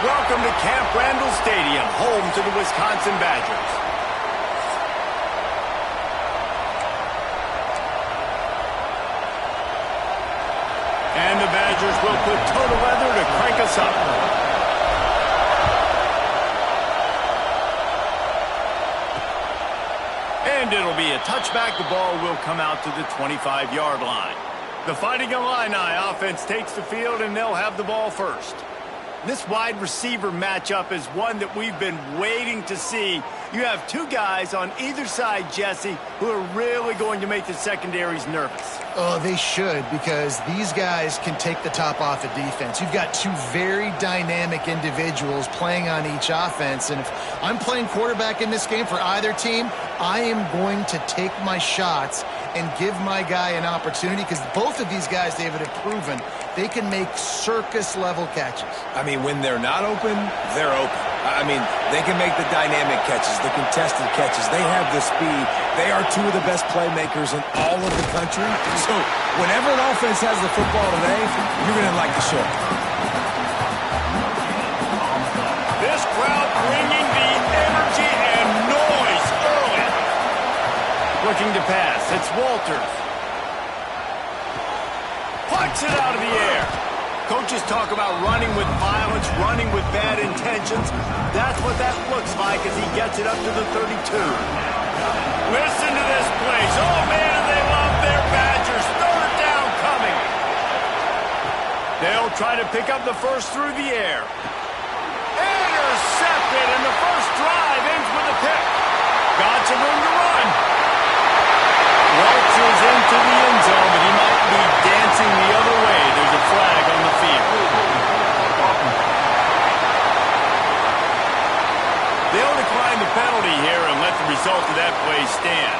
Welcome to Camp Randall Stadium, home to the Wisconsin Badgers. And the Badgers will put total weather to crank us up. And it'll be a touchback. The ball will come out to the 25-yard line. The Fighting Illini offense takes the field, and they'll have the ball first. This wide receiver matchup is one that we've been waiting to see. You have two guys on either side, Jesse, who are really going to make the secondaries nervous. Oh, they should, because these guys can take the top off the defense. You've got two very dynamic individuals playing on each offense, and if I'm playing quarterback in this game for either team, I am going to take my shots and give my guy an opportunity, because both of these guys, David, have proven they can make circus-level catches. I mean, when they're not open, they're open. I mean, they can make the dynamic catches, the contested catches. They have the speed. They are two of the best playmakers in all of the country. So whenever an offense has the football today, you're going to like the show. This crowd bringing the energy and noise early. Looking to pass. It's Walters. Punts it out of the air. Coaches talk about running with violence, running with bad intentions. That's what that looks like as he gets it up to the 32. Listen to this place. Oh, man, they love their Badgers. Third down coming. They'll try to pick up the first through the air. Intercepted, and the first drive ends with a pick. Got some room to run. Waltz is into the end zone, but he might be dancing the other way. There's a flag on the field. They'll decline the penalty here and let the result of that play stand.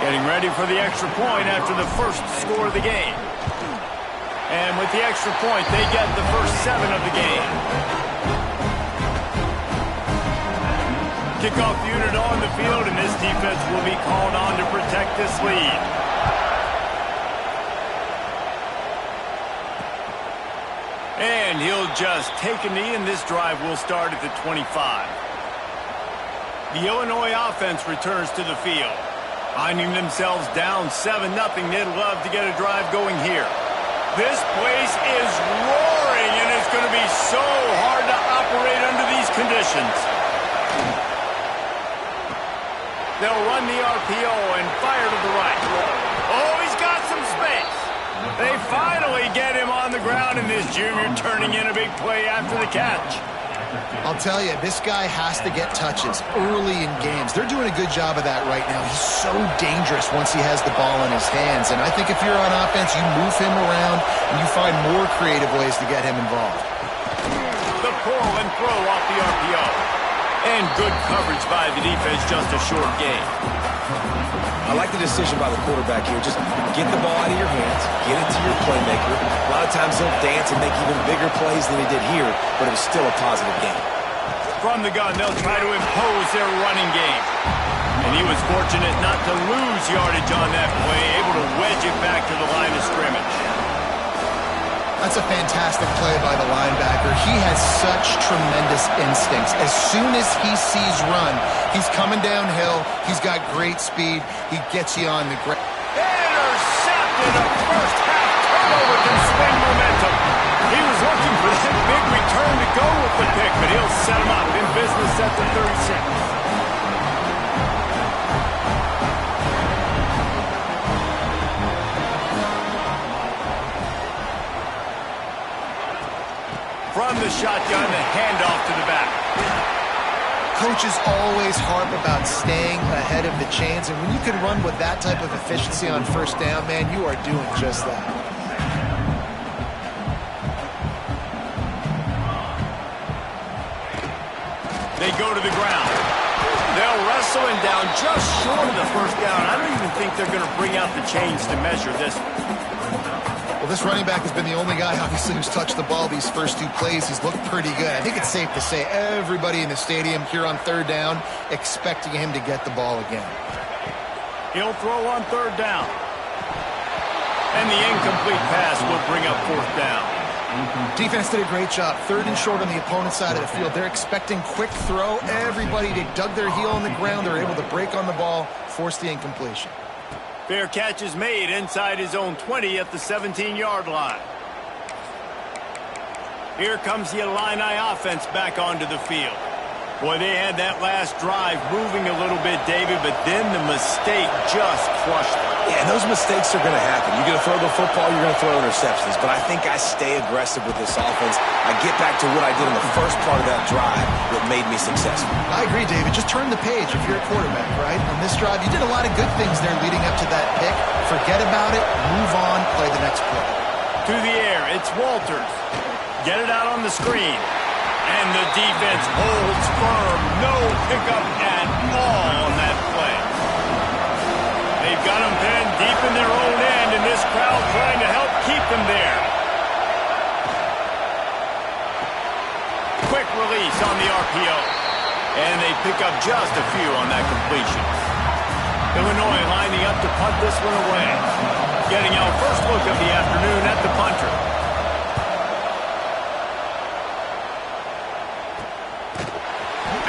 Getting ready for the extra point after the first score of the game. And with the extra point, they get the first 7 of the game. Kickoff unit on the field, and this defense will be called on to protect this lead. And he'll just take a knee, and this drive will start at the 25. The Illinois offense returns to the field. Finding themselves down 7-0, they'd love to get a drive going here. This place is roaring, and it's going to be so hard to operate under these conditions. They'll run the RPO and fire to the right. Oh, he's got some space. They finally get him on the ground, and this junior turning in a big play after the catch. I'll tell you, this guy has to get touches early in games. They're doing a good job of that right now. He's so dangerous once he has the ball in his hands. And I think if you're on offense, you move him around and you find more creative ways to get him involved. The pull and throw off the RPO. And good coverage by the defense, just a short game. I like the decision by the quarterback here. Just get the ball out of your hands, get it to your playmaker. A lot of times he'll dance and make even bigger plays than he did here, but it was still a positive game. From the gun, they'll try to impose their running game. And he was fortunate not to lose yardage on that play, able to wedge it back to the line of scrimmage. That's a fantastic play by the linebacker. He has such tremendous instincts. As soon as he sees run, he's coming downhill. He's got great speed. He gets you on the ground. Intercepted. A first half turnover can swing momentum. He was looking for that big return to go with the pick, but he'll set him up in business at the 36. From the shotgun, the handoff to the back. Coaches always harp about staying ahead of the chains, and when you can run with that type of efficiency on first down, man, you are doing just that. They go to the ground. They'll wrestle him down just short of the first down. I don't even think they're going to bring out the chains to measure this one. Well, this running back has been the only guy, obviously, who's touched the ball these first 2 plays. He's looked pretty good. I think it's safe to say everybody in the stadium here on third down expecting him to get the ball again. He'll throw on third down. And the incomplete pass will bring up fourth down. Defense did a great job. 3rd and short on the opponent's side of the field. They're expecting quick throw. Everybody, they dug their heel on the ground. They're able to break on the ball, force the incompletion. Fair catch is made inside his own 20 at the 17-yard line. Here comes the Illini offense back onto the field. Boy, they had that last drive moving a little bit, David, but then the mistake just crushed them. Yeah, and those mistakes are going to happen. You're going to throw the football, you're going to throw interceptions. But I think I stay aggressive with this offense. I get back to what I did in the first part of that drive that made me successful. I agree, David. Just turn the page if you're a quarterback, right? On this drive, you did a lot of good things there leading up to that pick. Forget about it, move on, play the next play. To the air, it's Walters. Get it out on the screen. And the defense holds firm. No pickup at all on that play. They've got them pinned deep in their own end, and this crowd trying to help keep them there. Quick release on the RPO. And they pick up just a few on that completion. Illinois lining up to punt this one away. Getting our first look of the afternoon at the punter.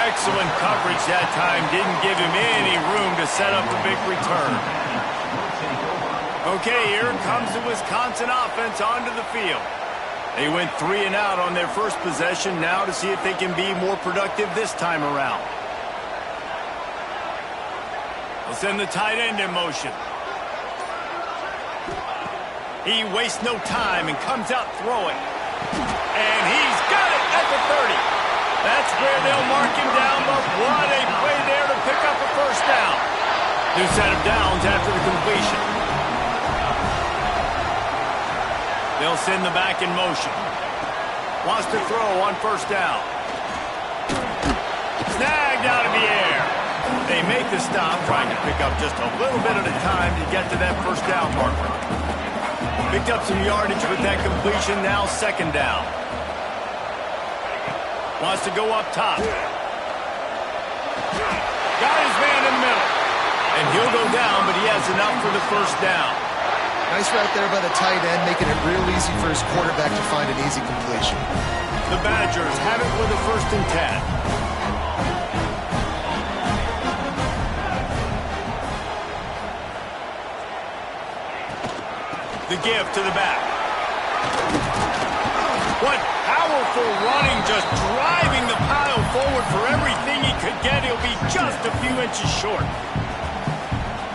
Excellent coverage that time. Didn't give him any room to set up a big return. Okay, here comes the Wisconsin offense onto the field. They went 3 and out on their first possession now to see if they can be more productive this time around. They'll send the tight end in motion. He wastes no time and comes out throwing. And he's got it at the 30. That's where they'll mark him down, but what a play there to pick up a first down. New set of downs after the completion. They'll send the back in motion. Wants to throw on first down. Snagged out of the air. They make the stop, trying to pick up just a little bit at a time to get to that first down marker. Picked up some yardage with that completion, now 2nd down. Wants to go up top. Got his man in the middle. And he'll go down, but he has enough for the first down. Nice right there by the tight end, making it real easy for his quarterback to find an easy completion. The Badgers have it with a 1st and 10. The give to the back. What powerful running, just driving the pile forward for everything he could get. He'll be just a few inches short.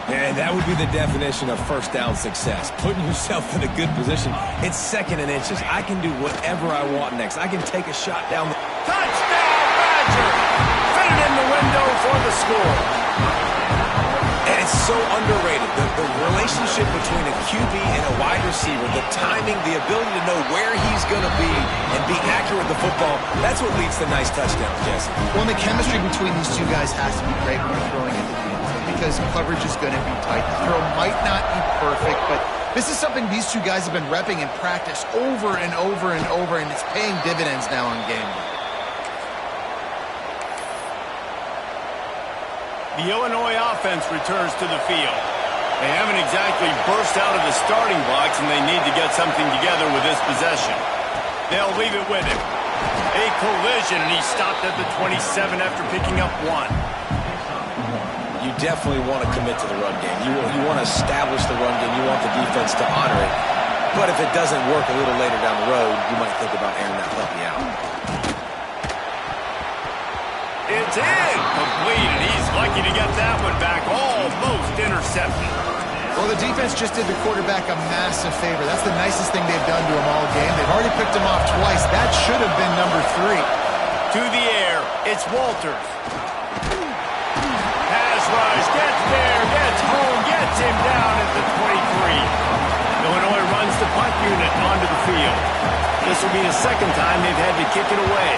And that would be the definition of first down success. Putting yourself in a good position. It's 2nd and inches. I can do whatever I want next. I can take a shot down the... Touchdown, Badger! Fit it in the window for the score. And it's so underrated. The relationship between a QB and a wide receiver, the timing, the ability to know where he's going to be and be accurate with the football, that's what leads to nice touchdowns, Jesse. Well, the chemistry between these two guys has to be great when you're throwing into the end zone because coverage is going to be tight. The throw might not be perfect, but this is something these two guys have been repping in practice over and over and over, and it's paying dividends now on game day. The Illinois offense returns to the field. They haven't exactly burst out of the starting blocks, and they need to get something together with this possession. They'll leave it with him. A collision, and he stopped at the 27 after picking up 1. You definitely want to commit to the run game. You want to establish the run game. You want the defense to honor it. But if it doesn't work a little later down the road, you might think about airing that puppy out. It's incomplete, and he's lucky to get that one back, almost intercepted. Well, the defense just did the quarterback a massive favor. That's the nicest thing they've done to him all game. They've already picked him off twice. That should have been number 3. To the air, it's Walters. Pass rush, gets there, gets home, gets him down at the 23. Illinois runs the punt unit onto the field. This will be the 2nd time they've had to kick it away.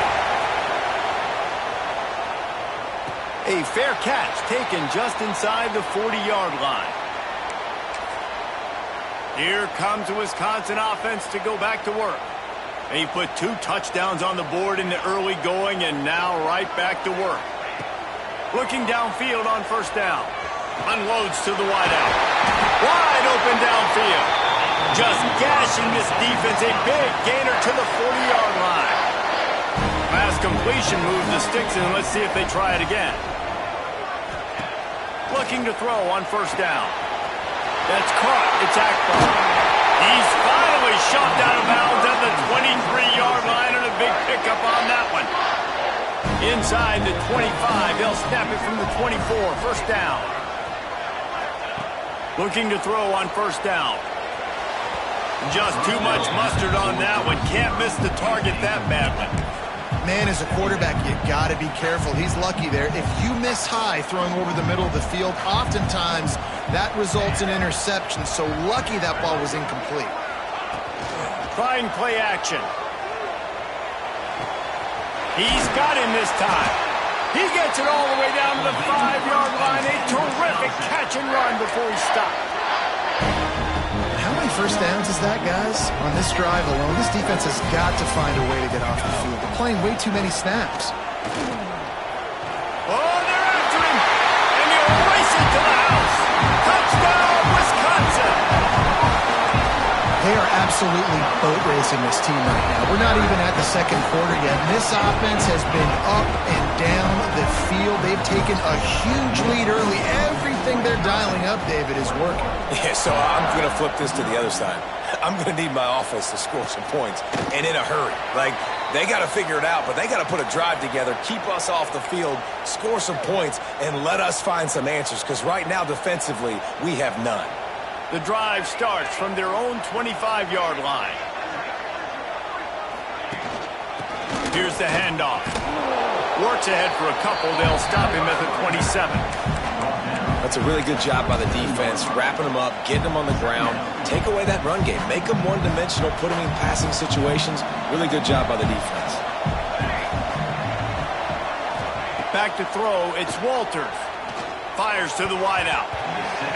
A fair catch taken just inside the 40-yard line. Here comes the Wisconsin offense to go back to work. They put 2 touchdowns on the board in the early going and now right back to work. Looking downfield on first down. Unloads to the wideout. Wide open downfield. Just gashing this defense. A big gainer to the 40-yard line. Pass completion moves the sticks in. Let's see if they try it again. Looking to throw on first down. That's caught. It's Akbar. He's finally shoved out of bounds at the 23-yard line, and a big pickup on that one. Inside the 25, they'll snap it from the 24. First down. Looking to throw on first down. Just too much mustard on that one. Can't miss the target that badly. Man, as a quarterback, you got to be careful. He's lucky there. If you miss high throwing over the middle of the field, oftentimes that results in interception. So lucky that ball was incomplete. Trying play action. He's got him this time. He gets it all the way down to the 5-yard line. A terrific catch and run before he stopped. How many first downs is that, guys? On this drive alone, this defense has got to find a way to get off the field. They're playing way too many snaps. Oh, they're after him. And he'll race it to the house. Touchdown, Wisconsin. They are absolutely boat racing this team right now. We're not even at the second quarter yet. This offense has been up and down the field. They've taken a huge lead early. Everything they're dialing up, David, is working. Yeah, so I'm going to flip this to the other side. I'm going to need my offense to score some points, and in a hurry. Like, they got to figure it out, but they got to put a drive together, keep us off the field, score some points, and let us find some answers, because right now, defensively, we have none. The drive starts from their own 25-yard line. Here's the handoff. Works ahead for a couple. They'll stop him at the 27. That's a really good job by the defense, wrapping them up, getting them on the ground, take away that run game, make them one-dimensional, put them in passing situations. Really good job by the defense. Back to throw, it's Walters. Fires to the wideout.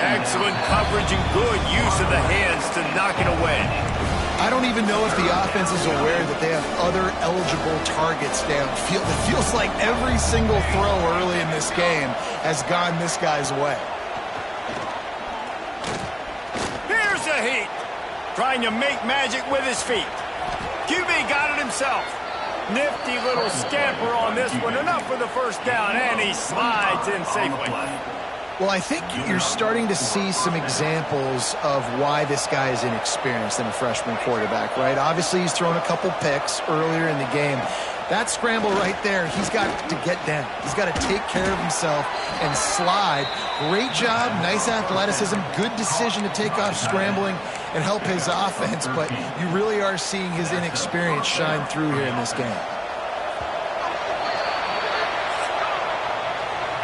Excellent coverage and good use of the hands to knock it away. I don't even know if the offense is aware that they have other eligible targets downfield. It feels like every single throw early in this game has gone this guy's way. Here's a heat. Trying to make magic with his feet. QB got it himself. Nifty little scamper on this one. Enough for the first down, and he slides in safely. Well, I think you're starting to see some examples of why this guy is inexperienced in a freshman quarterback, right? Obviously, he's thrown a couple picks earlier in the game. That scramble right there, he's got to get down. He's got to take care of himself and slide. Great job, nice athleticism, good decision to take off scrambling and help his offense, but you really are seeing his inexperience shine through here in this game.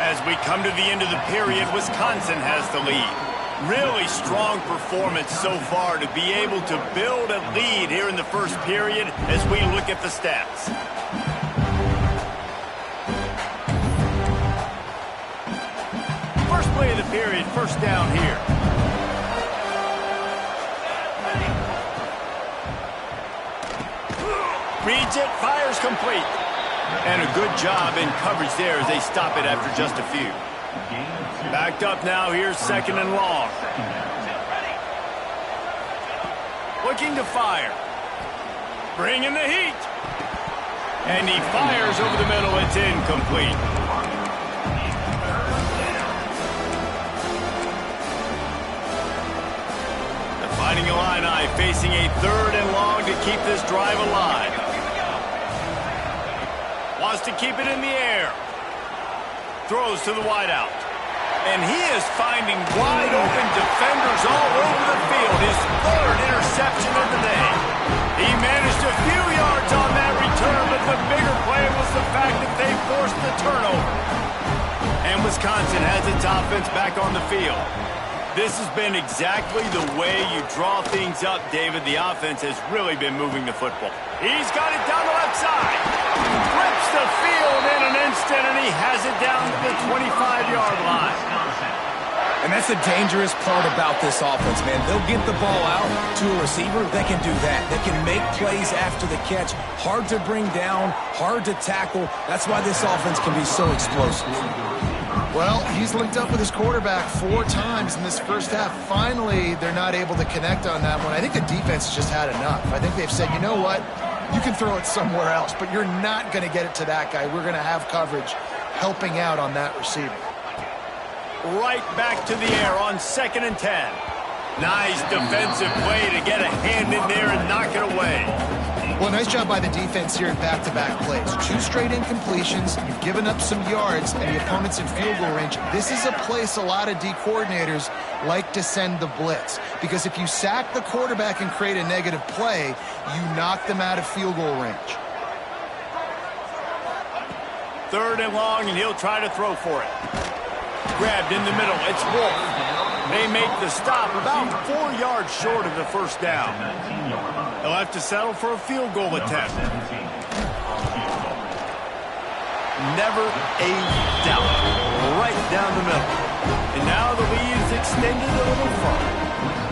As we come to the end of the period, Wisconsin has the lead. Really strong performance so far to be able to build a lead here in the first period as we look at the stats. First play of the period, first down here. Reads it, fires complete. And a good job in coverage there as they stop it after just a few. Backed up now, here's second and long. Looking to fire. Bringing the heat. And he fires over the middle, it's incomplete. The Fighting Illini facing a third and long to keep this drive alive. Wants to keep it in the air. Throws to the wideout. And he is finding wide open defenders all over the field. His third interception of the day. He managed a few yards on that return, but the bigger play was the fact that they forced the turnover. And Wisconsin has its offense back on the field. This has been exactly the way you draw things up, David. The offense has really been moving the football. He's got it down the left side. Flips the field in an instant, and he has it down to the 25-yard line. And that's the dangerous part about this offense, man. They'll get the ball out to a receiver. They can do that. They can make plays after the catch. Hard to bring down, hard to tackle. That's why this offense can be so explosive. Well, he's linked up with his quarterback 4 times in this first half. Finally, they're not able to connect on that one. I think the defense has just had enough. I think they've said, you know what? You can throw it somewhere else, but you're not going to get it to that guy. We're going to have coverage helping out on that receiver. Right back to the air on 2nd and 10. Nice defensive play to get a hand in there and knock it away. Well, nice job by the defense here in back-to-back plays. 2 straight incompletions. You've given up some yards, and the opponent's in field goal range. This is a place a lot of D coordinators like to send the blitz, because if you sack the quarterback and create a negative play, you knock them out of field goal range. 3rd and long, and he'll try to throw for it. Grabbed in the middle. It's Wolf. They make the stop about 4 yards short of the first down. They'll have to settle for a field goal attempt. Never a doubt. Right down the middle. And now the lead is extended a little further.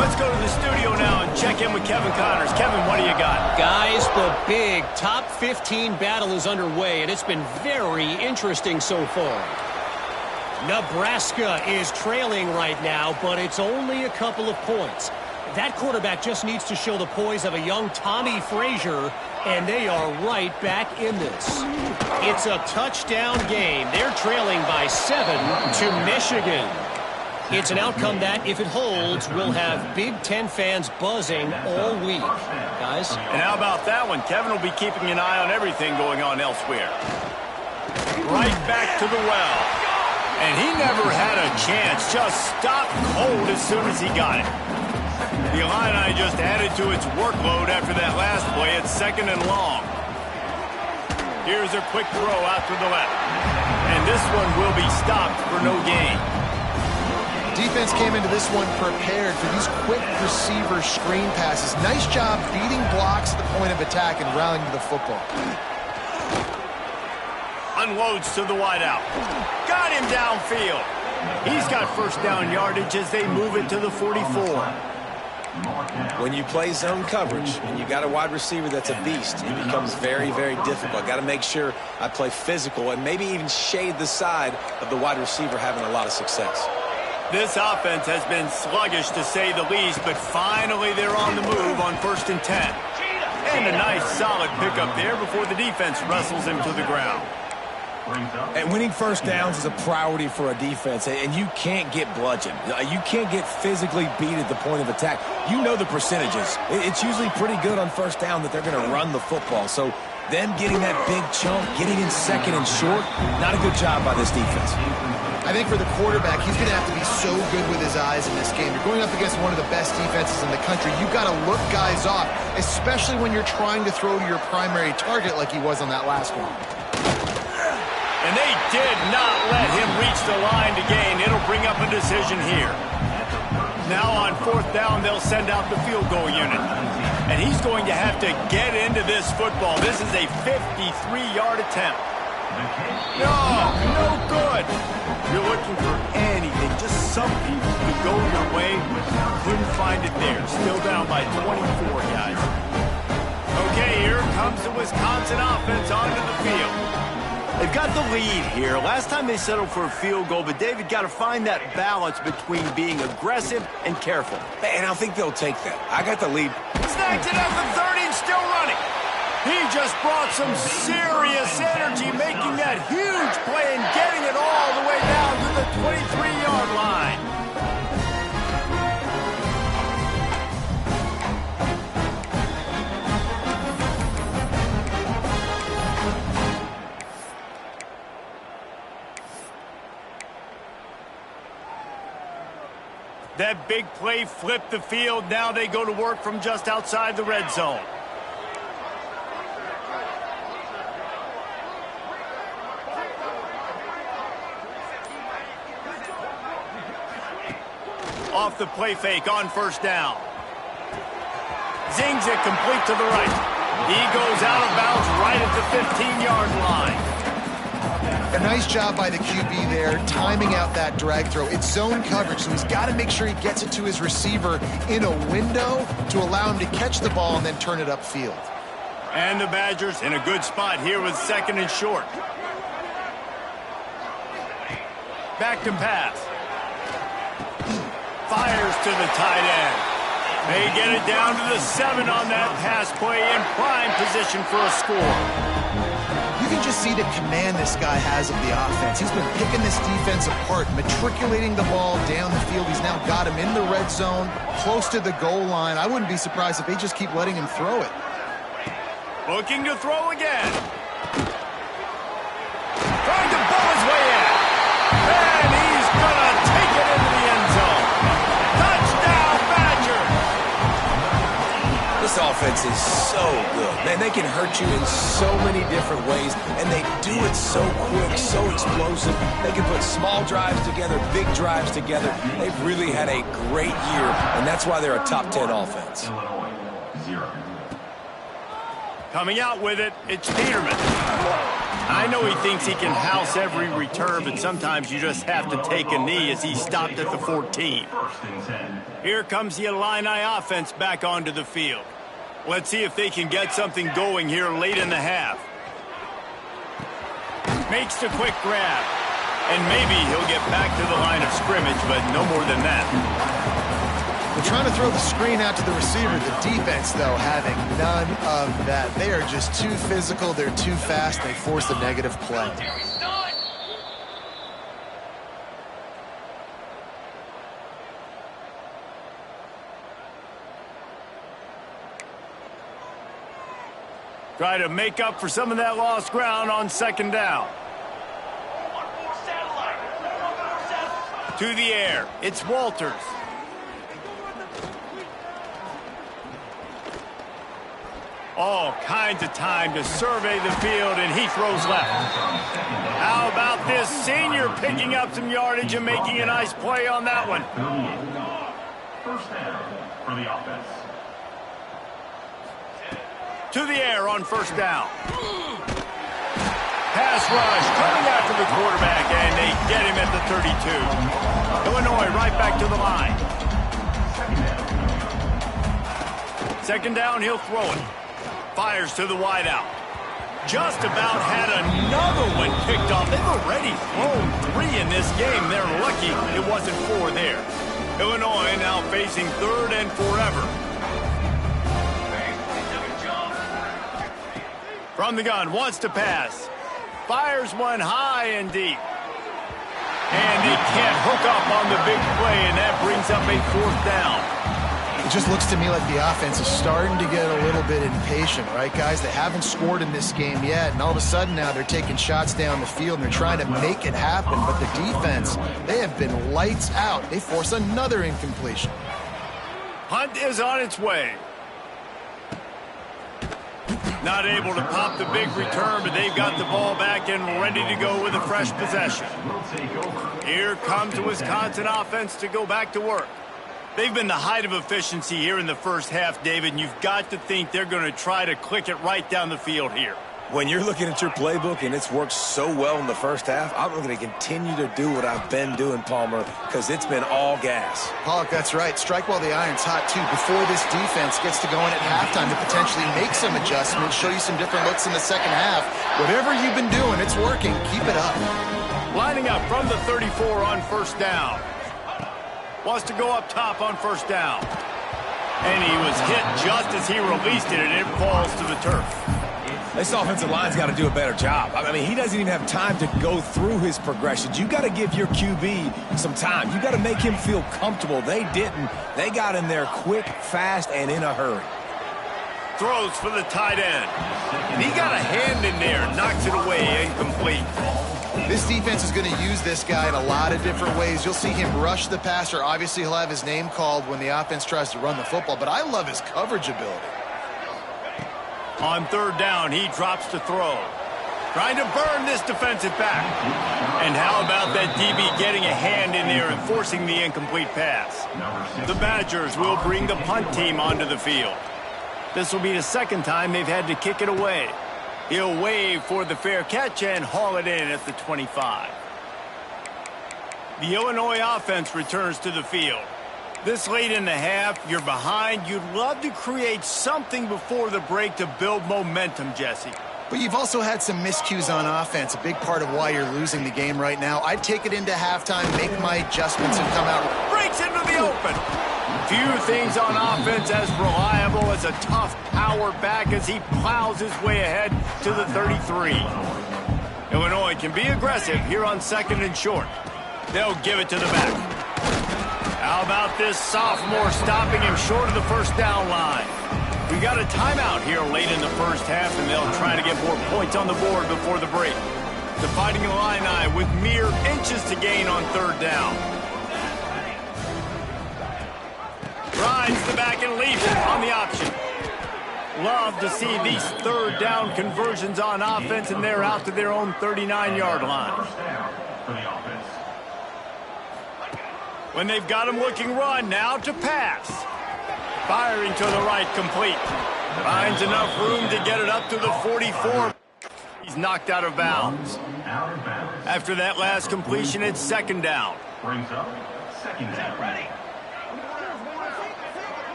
Let's go to the studio now and check in with Kevin Connors. Kevin, what do you got? Guys, the big top 15 battle is underway, and it's been very interesting so far. Nebraska is trailing right now, but it's only a couple of points. That quarterback just needs to show the poise of a young Tommy Frazier, and they are right back in this. It's a touchdown game. They're trailing by 7 to Michigan. It's an outcome that, if it holds, will have Big Ten fans buzzing all week. Guys? And how about that one? Kevin will be keeping an eye on everything going on elsewhere. Right back to the well. And he never had a chance. Just stopped cold as soon as he got it. The Illini just added to its workload after that last play. It's 2nd and long. Here's a quick throw out to the left. And this one will be stopped for no gain. Defense came into this one prepared for these quick receiver screen passes. Nice job beating blocks at the point of attack and rallying to the football. Unloads to the wideout. Got him downfield. He's got first down yardage as they move it to the 44. When you play zone coverage and you got a wide receiver that's a beast, it becomes very, very difficult. Got to make sure I play physical and maybe even shade the side of the wide receiver having a lot of success. This offense has been sluggish to say the least, but finally they're on the move on 1st and 10. And a nice solid pickup there before the defense wrestles him to the ground. And winning first downs is a priority for a defense, and you can't get bludgeoned. You can't get physically beat at the point of attack. You know the percentages. It's usually pretty good on first down that they're going to run the football. So them getting that big chunk, getting in 2nd and short, not a good job by this defense. I think for the quarterback, he's going to have to be so good with his eyes in this game. You're going up against one of the best defenses in the country. You've got to look guys off, especially when you're trying to throw to your primary target like he was on that last one. And they did not let him reach the line to gain. It'll bring up a decision here. Now on 4th down, they'll send out the field goal unit. And he's going to have to get into this football. This is a 53-yard attempt. No good. You're looking for anything, just something to go your way. Couldn't find it there. Still down by 24, guys. Okay, here comes the Wisconsin offense onto the field. They've got the lead here. Last time they settled for a field goal, but David got to find that balance between being aggressive and careful. And I think they'll take that. I got the lead. Snagged it at the 30 and still running. He just brought some serious energy, making that huge play and getting it all the way down to the 23-yard line. That big play flipped the field. Now they go to work from just outside the red zone. Off the play fake on 1st down. Zings it complete to the right. He goes out of bounds right at the 15-yard line. A nice job by the QB there, timing out that drag throw. It's zone coverage, so he's got to make sure he gets it to his receiver in a window to allow him to catch the ball and then turn it upfield. And the Badgers in a good spot here with 2nd and short. Back to pass. Fires to the tight end. They get it down to the 7 on that pass play in prime position for a score. You can just see the command this guy has of the offense. He's been picking this defense apart, matriculating the ball down the field. He's now got him in the red zone, close to the goal line. I wouldn't be surprised if they just keep letting him throw it. Looking to throw again. Trying to bowl his way in. And he's going to take it into the end zone. Touchdown, Badger! This offense is so good. Man, they can hurt you in so many different ways, and they do it so quick, so explosive. They can put small drives together, big drives together. They've really had a great year, and that's why they're a top 10 offense. Coming out with it, it's Peterman. I know he thinks he can house every return, but sometimes you just have to take a knee as he stopped at the 14. Here comes the Illini offense back onto the field. Let's see if they can get something going here late in the half. Makes the quick grab. And maybe he'll get back to the line of scrimmage, but no more than that. They're trying to throw the screen out to the receiver. The defense, though, having none of that. They are just too physical. They're too fast. They force a negative play. Try to make up for some of that lost ground on second down. To the air. It's Walters. All kinds of time to survey the field, and he throws left. How about this senior picking up some yardage and making a nice play on that one? First down for the offense. To the air on first down. Pass rush coming after the quarterback, and they get him at the 32. Illinois right back to the line. Second down, he'll throw it. Fires to the wideout. Just about had another one picked off. They've already thrown 3 in this game. They're lucky it wasn't 4 there. Illinois now facing third and forever. From the gun, wants to pass. Fires one high and deep. And he can't hook up on the big play, and that brings up a 4th down. It just looks to me like the offense is starting to get a little bit impatient, right, guys? They haven't scored in this game yet, and all of a sudden now they're taking shots down the field, and they're trying to make it happen. But the defense, they have been lights out. They force another incompletion. Hunt is on its way. Not able to pop the big return, but they've got the ball back and ready to go with a fresh possession. Here comes the Wisconsin offense to go back to work. They've been the height of efficiency here in the first half, David, and you've got to think they're going to try to click it right down the field here. When you're looking at your playbook and it's worked so well in the first half, I'm going to continue to do what I've been doing, Palmer, because it's been all gas. Pollock, that's right. Strike while the iron's hot, too, before this defense gets to going at halftime to potentially make some adjustments, show you some different looks in the second half. Whatever you've been doing, it's working. Keep it up. Lining up from the 34 on first down. Wants to go up top on first down. And he was hit just as he released it, and it falls to the turf. This offensive line's got to do a better job. I mean, he doesn't even have time to go through his progressions. You got to give your QB some time. You got to make him feel comfortable. They didn't. They got in there quick, fast, and in a hurry. Throws for the tight end. And he got a hand in there, knocks it away, incomplete. This defense is going to use this guy in a lot of different ways. You'll see him rush the passer. Obviously, he'll have his name called when the offense tries to run the football, but I love his coverage ability. On third down, he drops to throw. Trying to burn this defensive back. And how about that DB getting a hand in there and forcing the incomplete pass? The Badgers will bring the punt team onto the field. This will be the second time they've had to kick it away. He'll wave for the fair catch and haul it in at the 25. The Illinois offense returns to the field. This late in the half, you're behind. You'd love to create something before the break to build momentum, Jesse. But you've also had some miscues on offense, a big part of why you're losing the game right now. I'd take it into halftime, make my adjustments, and come out. Breaks into the open. Few things on offense as reliable as a tough power back as he plows his way ahead to the 33. Illinois can be aggressive here on 2nd and short. They'll give it to the back. How about this sophomore stopping him short of the first down line? We got a timeout here late in the first half, and they'll try to get more points on the board before the break. The Fighting Illini with mere inches to gain on 3rd down. Rides the back and leaves it on the option. Love to see these 3rd down conversions on offense, and they're out to their own 39-yard line. First down for the offense. When they've got him looking run, now to pass. Firing to the right, complete. Finds enough room to get it up to the 44. He's knocked out of bounds. Out of bounds. After that last completion, it's 2nd down. Brings up 2nd down. Ready.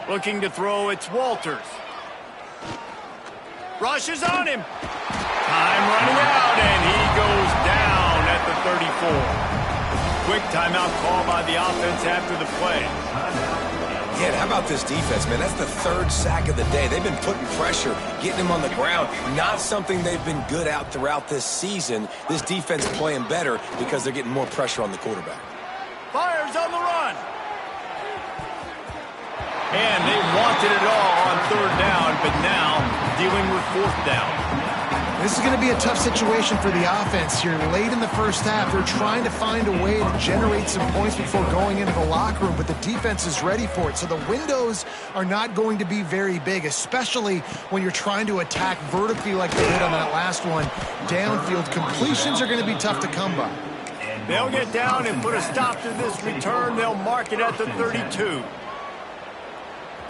Looking to throw, it's Walters. Rushes on him. Time running out, and he goes down at the 34. Quick timeout call by the offense after the play. Yeah, and how about this defense, man? That's the 3rd sack of the day. They've been putting pressure, getting him on the ground. Not something they've been good at throughout this season. This defense playing better because they're getting more pressure on the quarterback. Fires on the run. And they wanted it all on 3rd down, but now dealing with 4th down. This is going to be a tough situation for the offense here. Late in the first half, they're trying to find a way to generate some points before going into the locker room, but the defense is ready for it. So the windows are not going to be very big, especially when you're trying to attack vertically like they did on that last one. Downfield completions are going to be tough to come by. They'll get down and put a stop to this return. They'll mark it at the 32.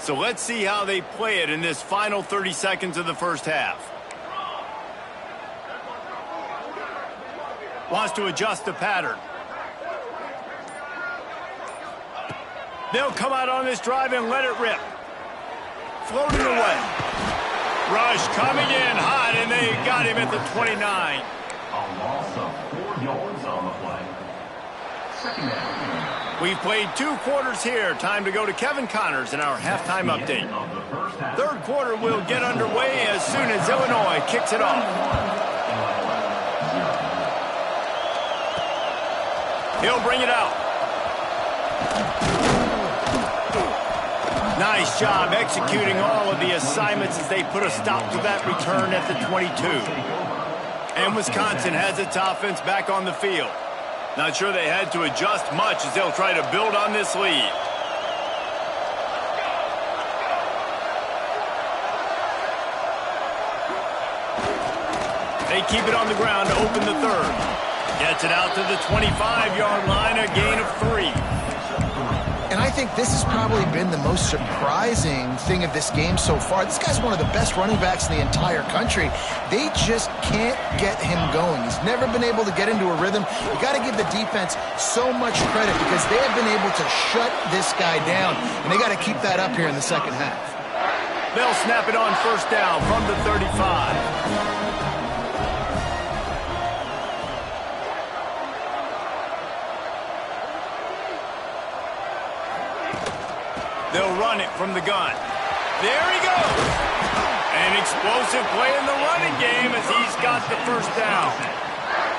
So let's see how they play it in this final 30 seconds of the first half. Wants to adjust the pattern. They'll come out on this drive and let it rip. Floating away. Rush coming in hot, and they got him at the 29. A loss of 4 yards on the play. 2nd down. We've played 2 quarters here. Time to go to Kevin Connors in our halftime update. Of the first half. 3rd quarter will get underway as soon as Illinois kicks it off. He'll bring it out. Nice job executing all of the assignments as they put a stop to that return at the 22. And Wisconsin has its offense back on the field. Not sure they had to adjust much as they'll try to build on this lead. They keep it on the ground to open the 3rd. Gets it out to the 25-yard line, a gain of 3. And I think this has probably been the most surprising thing of this game so far. This guy's one of the best running backs in the entire country. They just can't get him going. He's never been able to get into a rhythm. You got to give the defense so much credit because they have been able to shut this guy down, and they got to keep that up here in the second half. They'll snap it on 1st down from the 35. They'll run it from the gun. There he goes. An explosive play in the running game as he's got the 1st down.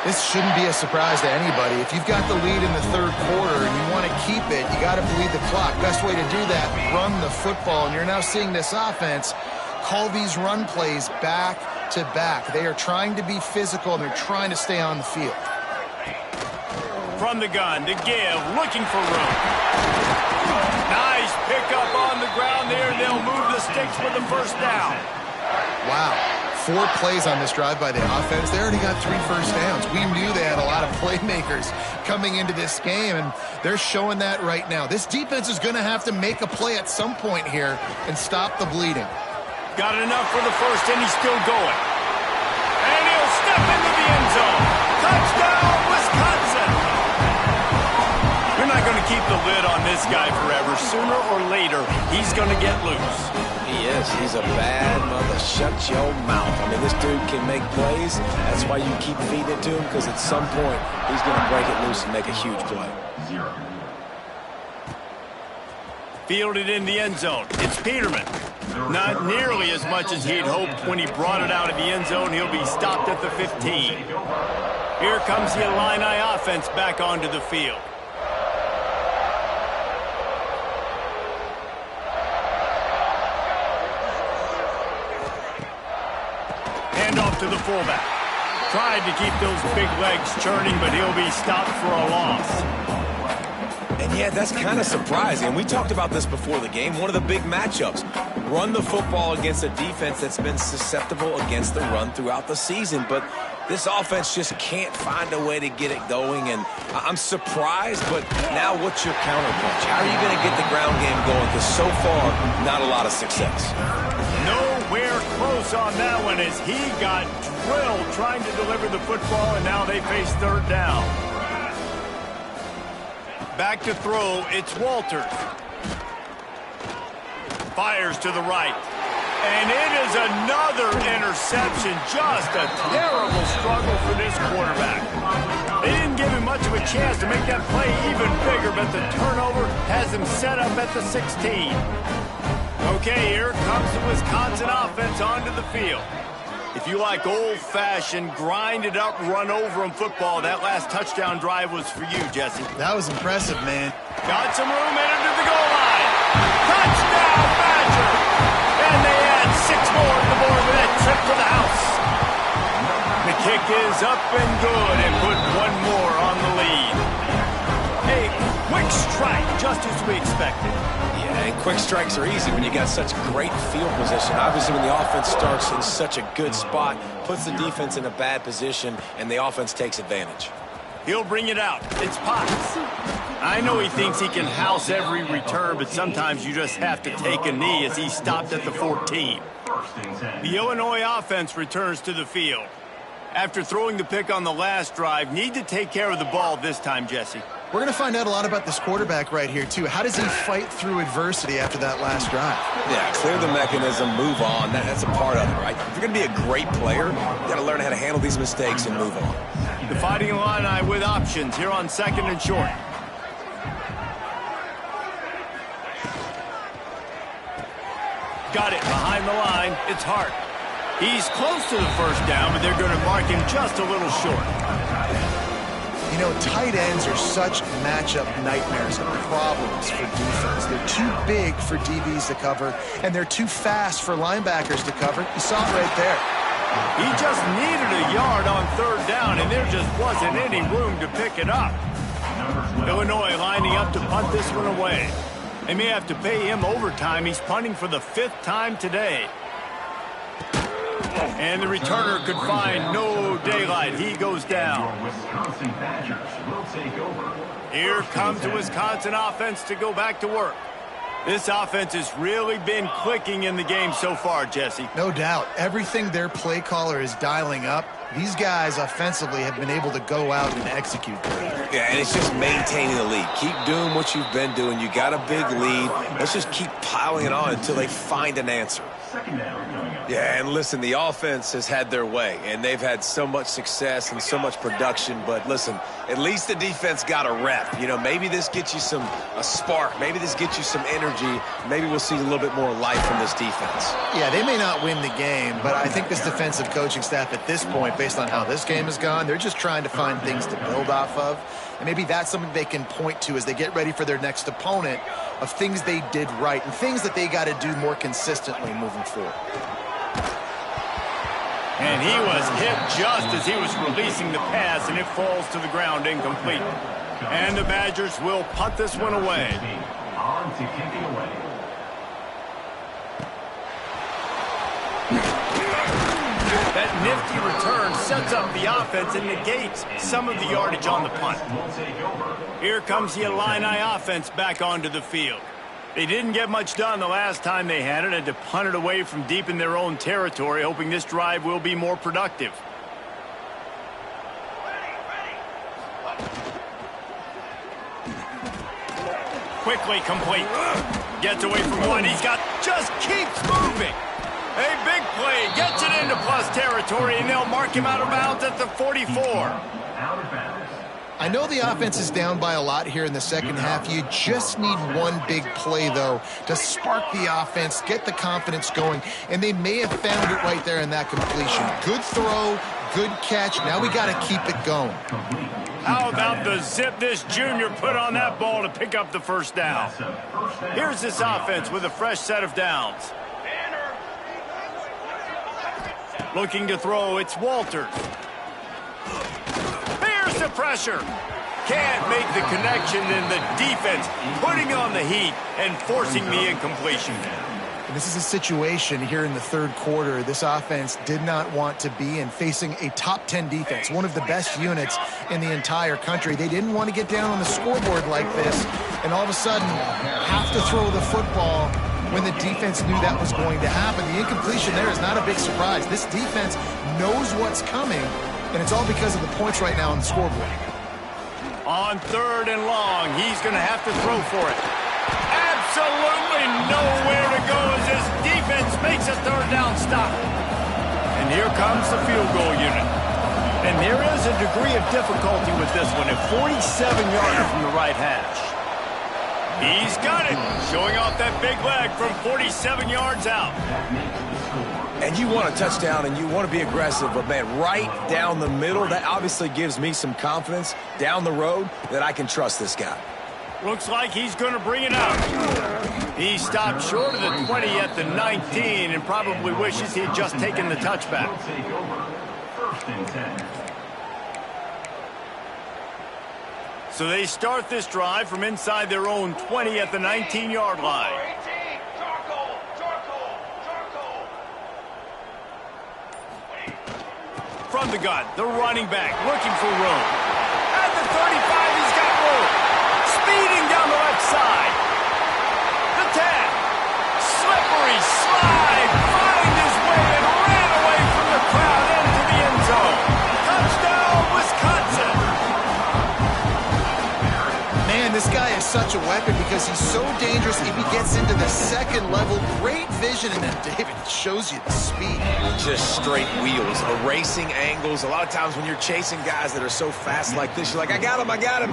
This shouldn't be a surprise to anybody. If you've got the lead in the 3rd quarter and you want to keep it, you got to bleed the clock. Best way to do that, run the football. And you're now seeing this offense call these run plays back to back. They are trying to be physical, and they're trying to stay on the field. From the gun to give, looking for room. Nice pickup on the ground there. They'll move the sticks for the 1st down. Wow. 4 plays on this drive by the offense. They already got 3 first downs. We knew they had a lot of playmakers coming into this game, and they're showing that right now. This defense is going to have to make a play at some point here and stop the bleeding. Got enough for the 1st, and he's still going. And he'll step into the end zone. Touchdown, Wisconsin. You're not going to keep the lid on this guy forever. Sooner or later, he's going to get loose. He is. He's a bad mother. Shut your mouth. I mean, this dude can make plays. That's why you keep feeding it to him, because at some point, he's going to break it loose and make a huge play. 0. Fielded in the end zone. It's Peterman. Not nearly as much as he'd hoped when he brought it out of the end zone. He'll be stopped at the 15. Here comes the Illini offense back onto the field. Handoff to the fullback. Tried to keep those big legs churning, but he'll be stopped for a loss. And yeah, that's kind of surprising. We talked about this before the game. One of the big matchups. Run the football against a defense that's been susceptible against the run throughout the season. But this offense just can't find a way to get it going. And I'm surprised, but now what's your counterpunch? How are you going to get the ground game going? Because so far, not a lot of success. Nowhere close on that one as he got drilled trying to deliver the football, and now they face third down. Back to throw, it's Walters. Fires to the right. And it is another interception. Just a terrible struggle for this quarterback. They didn't give him much of a chance to make that play even bigger, but the turnover has him set up at the 16. Okay, here comes the Wisconsin offense onto the field. If you like old-fashioned, grind-it-up, run-over-'em football, that last touchdown drive was for you, Jesse. That was impressive, man. Got some room headed to the goal line. Touchdown, Badger! And they add 6 more to the board with that trip to the house. The kick is up and good and put 1 more on the lead. A quick strike, just as we expected. Yeah, and quick strikes are easy when you got such great field position. Obviously, when the offense starts in such a good spot, puts the defense in a bad position, and the offense takes advantage. He'll bring it out. It's Potts. I know he thinks he can house every return, but sometimes you just have to take a knee as he stopped at the 14. The Illinois offense returns to the field. After throwing the pick on the last drive, need to take care of the ball this time, Jesse. We're going to find out a lot about this quarterback right here, too. How does he fight through adversity after that last drive? Yeah, clear the mechanism, move on. That's a part of it, right? If you're going to be a great player, you got to learn how to handle these mistakes and move on. The Fighting Illini with options here on 2nd and short. Got it behind the line. It's Hart. He's close to the first down, but they're going to mark him just a little short. You know, tight ends are such matchup nightmares and problems for defense. They're too big for DBs to cover, and they're too fast for linebackers to cover. You saw it right there. He just needed a yard on 3rd down, and there just wasn't any room to pick it up. Illinois lining up to punt this one away. They may have to pay him overtime. He's punting for the 5th time today. And the returner could find no daylight. He goes down. Your Wisconsin Badgers will take over. Here comes the Wisconsin offense to go back to work. This offense has really been clicking in the game so far, Jesse. No doubt. Everything their play caller is dialing up, these guys offensively have been able to go out and execute. Yeah, and it's just maintaining the lead. Keep doing what you've been doing. You got a big lead. Let's just keep piling it on until they find an answer. 2nd down coming up. Yeah, and listen, the offense has had their way, and they've had so much success and so much production. But listen, at least the defense got a rep. You know, maybe this gets you a spark. Maybe this gets you some energy. Maybe we'll see a little bit more life from this defense. Yeah, they may not win the game, but I think this defensive coaching staff at this point, based on how this game has gone, they're just trying to find things to build off of. And maybe that's something they can point to as they get ready for their next opponent, of things they did right and things that they got to do more consistently moving forward. And he was hit just as he was releasing the pass, and it falls to the ground incomplete. And the Badgers will punt this one away. On to kick it away. That nifty return sets up the offense and negates some of the yardage on the punt. Here comes the Illini offense back onto the field. They didn't get much done the last time they had it. Had to punt it away from deep in their own territory, hoping this drive will be more productive. quickly complete. Gets away from one. Just keeps moving. A big play. Gets it into plus territory, and they'll mark him out of bounds at the 44. Out of bounds. I know the offense is down by a lot here in the second half. You just need one big play, though, to spark the offense, get the confidence going, and they may have found it right there in that completion. Good throw, good catch. Now we got to keep it going. How about the zip this junior put on that ball to pick up the first down? Here's this offense with a fresh set of downs. Looking to throw, it's Walters. Bears the pressure. Can't make the connection, and the defense putting on the heat and forcing the incompletion. And this is a situation here in the third quarter this offense did not want to be in, facing a top 10 defense, one of the best units in the entire country. They didn't want to get down on the scoreboard like this and all of a sudden have to throw the football when the defense knew that was going to happen. The incompletion there is not a big surprise. This defense knows what's coming, and it's all because of the points right now on the scoreboard. On third and long, he's going to have to throw for it. Absolutely nowhere to go as this defense makes a third down stop. And here comes the field goal unit. And there is a degree of difficulty with this one at 47-yarder from the right hash. He's got it, showing off that big leg from 47 yards out. And you want a touchdown and you want to be aggressive, but, man, right down the middle, that obviously gives me some confidence down the road that I can trust this guy. Looks like he's going to bring it out. He stopped short of the 20 at the 19 and probably wishes he had just taken the touchback. First and 10. So they start this drive from inside their own 20 at the 19-yard line. From the gun, the running back looking for room. At the 35, he's got room. Speeding down the left side. The 10. Slippery slide. Find his way and ran away from the crowd into the end zone. Touchdown, Wisconsin. Man, this guy is such a weapon because he's so dangerous if he gets into the second level. Great vision, and then David shows you the speed. Just straight wheels, erasing angles. A lot of times when you're chasing guys that are so fast like this, you're like, I got him, I got him.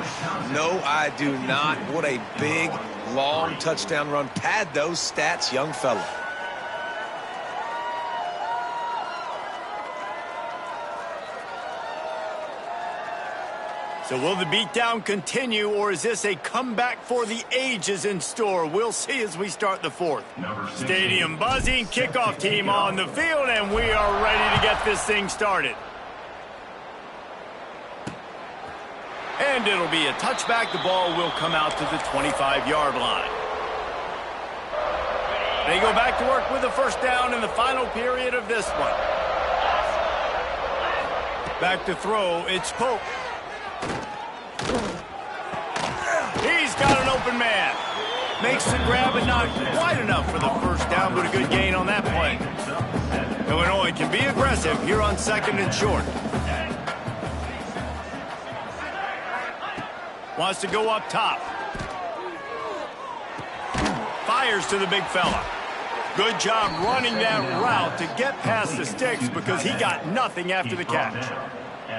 No, I do not. What a big, long touchdown run. Pad those stats, young fella. So will the beatdown continue, or is this a comeback for the ages in store? We'll see as we start the fourth. Stadium buzzing, kickoff team on the field, and we are ready to get this thing started. And it'll be a touchback. The ball will come out to the 25-yard line. They go back to work with the first down in the final period of this one. Back to throw, it's Pope. He's got an open man. Makes the grab, but not quite enough for the first down, but a good gain on that play. Illinois can be aggressive here on second and short. Wants to go up top. Fires to the big fella. Good job running that route to get past the sticks because he got nothing after the catch.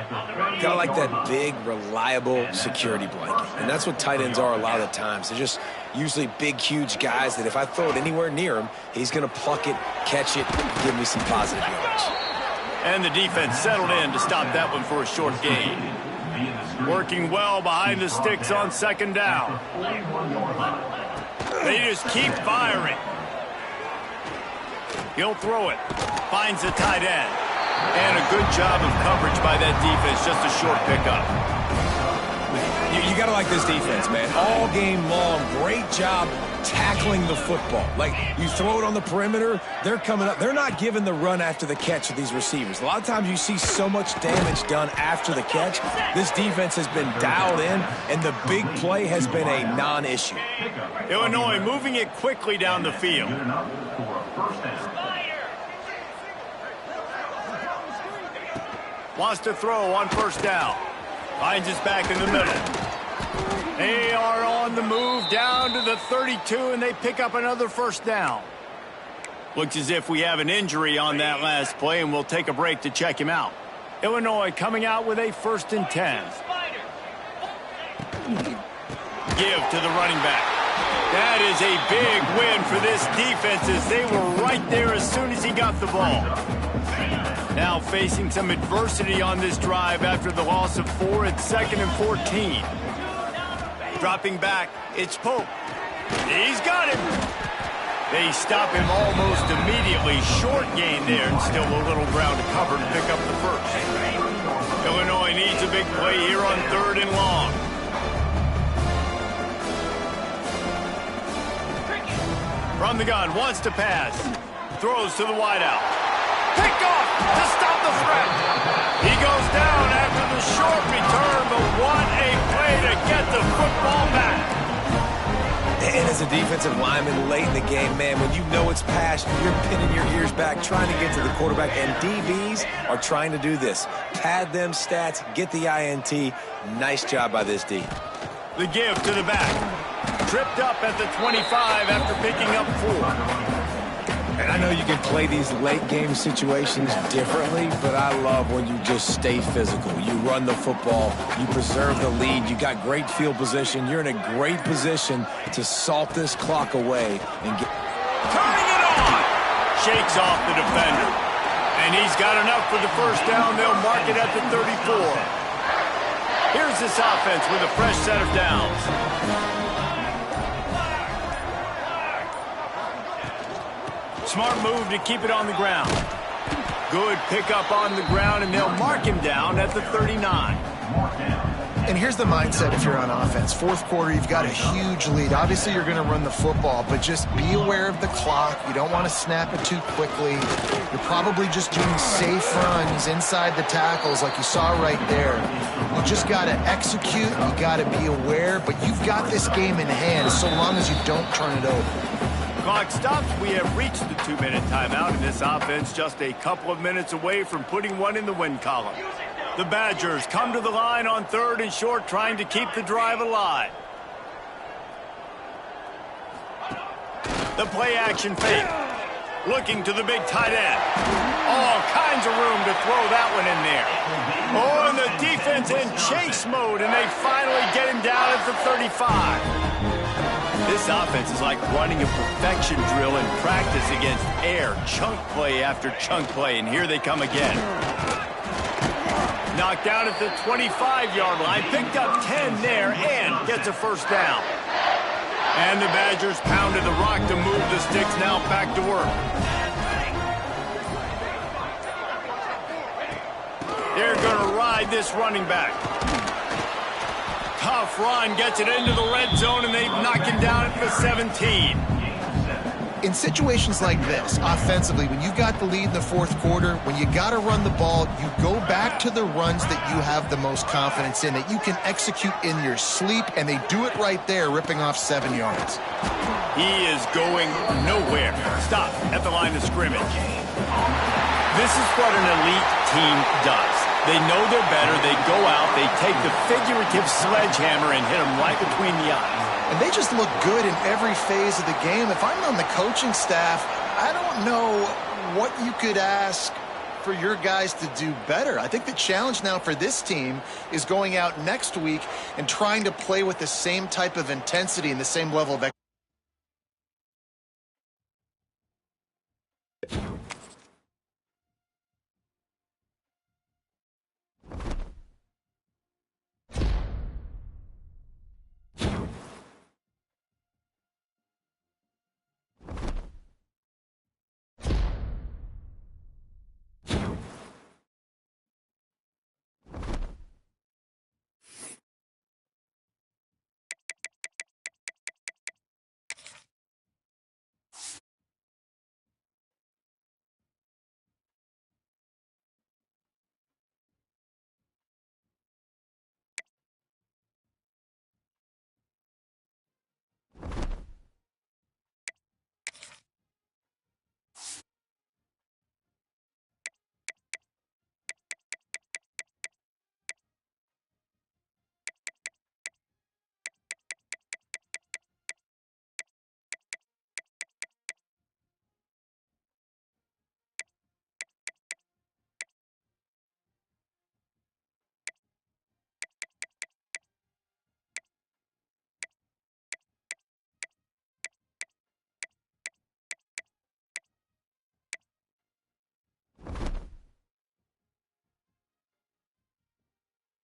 Kind of like that big, reliable security blanket. And that's what tight ends are a lot of the times. They're just usually big, huge guys that if I throw it anywhere near him, he's going to pluck it, catch it, give me some positive yards. And the defense settled in to stop that one for a short gain. Working well behind the sticks on second down. They just keep firing. He'll throw it. Finds the tight end. And a good job of coverage by that defense. Just a short pickup. You got to like this defense, man. All game long, great job tackling the football. Like, you throw it on the perimeter, they're coming up. They're not giving the run after the catch of these receivers. A lot of times you see so much damage done after the catch. This defense has been dialed in, and the big play has been a non-issue. Illinois moving it quickly down the field. Wants to throw on first down. Finds his back in the middle. They are on the move down to the 32, and they pick up another first down. Looks as if we have an injury on that last play, and we'll take a break to check him out. Illinois coming out with a 1st and 10. Give to the running back. That is a big win for this defense as they were right there as soon as he got the ball. Now facing some adversity on this drive after the loss of 4 at 2nd and 14. Dropping back, it's Pope. He's got him. They stop him almost immediately. Short gain there, and still a little ground to cover to pick up the first. Illinois needs a big play here on 3rd and long. From the gun, wants to pass. Throws to the wideout. Picked off to stop the threat. He goes down after the short return, but what a play to get the football back. And as a defensive lineman late in the game, man, when you know it's passed, you're pinning your ears back, trying to get to the quarterback, and DBs are trying to do this. Pad them stats, get the INT. Nice job by this D. The give to the back. Tripped up at the 25 after picking up 4. And I know you can play these late game situations differently, but I love when you just stay physical. You run the football, you preserve the lead, you got great field position, you're in a great position to salt this clock away and get... Turning it on! Shakes off the defender. And he's got enough for the first down. They'll mark it at the 34. Here's this offense with a fresh set of downs. Smart move to keep it on the ground. Good pickup on the ground, and they'll mark him down at the 39. And here's the mindset if you're on offense. 4th quarter, you've got a huge lead. Obviously, you're going to run the football, but just be aware of the clock. You don't want to snap it too quickly. You're probably just doing safe runs inside the tackles like you saw right there. You just got to execute. You got to be aware, but you've got this game in hand so long as you don't turn it over. Clock stops. We have reached the 2-minute timeout, and this offense just a couple of minutes away from putting one in the win column. The Badgers come to the line on 3rd and short, trying to keep the drive alive. The play action fake. Looking to the big tight end. All kinds of room to throw that one in there. Oh, and the defense in chase mode, and they finally get him down at the 35. This offense is like running a perfection drill in practice against air. Chunk play after chunk play, and here they come again. Knocked down at the 25-yard line. Picked up 10 there and gets a first down. And the Badgers pounded the rock to move the sticks. Now back to work. They're going to ride this running back. Tough run, gets it into the red zone, and they knock him down at the 17. In situations like this, offensively, when you've got the lead in the 4th quarter, when you got to run the ball, you go back to the runs that you have the most confidence in, that you can execute in your sleep, and they do it right there, ripping off 7 yards. He is going nowhere. Stop at the line of scrimmage. This is what an elite team does. They know they're better. They go out. They take the figurative sledgehammer and hit them right between the eyes. And they just look good in every phase of the game. If I'm on the coaching staff, I don't know what you could ask for your guys to do better. I think the challenge now for this team is going out next week and trying to play with the same type of intensity and the same level of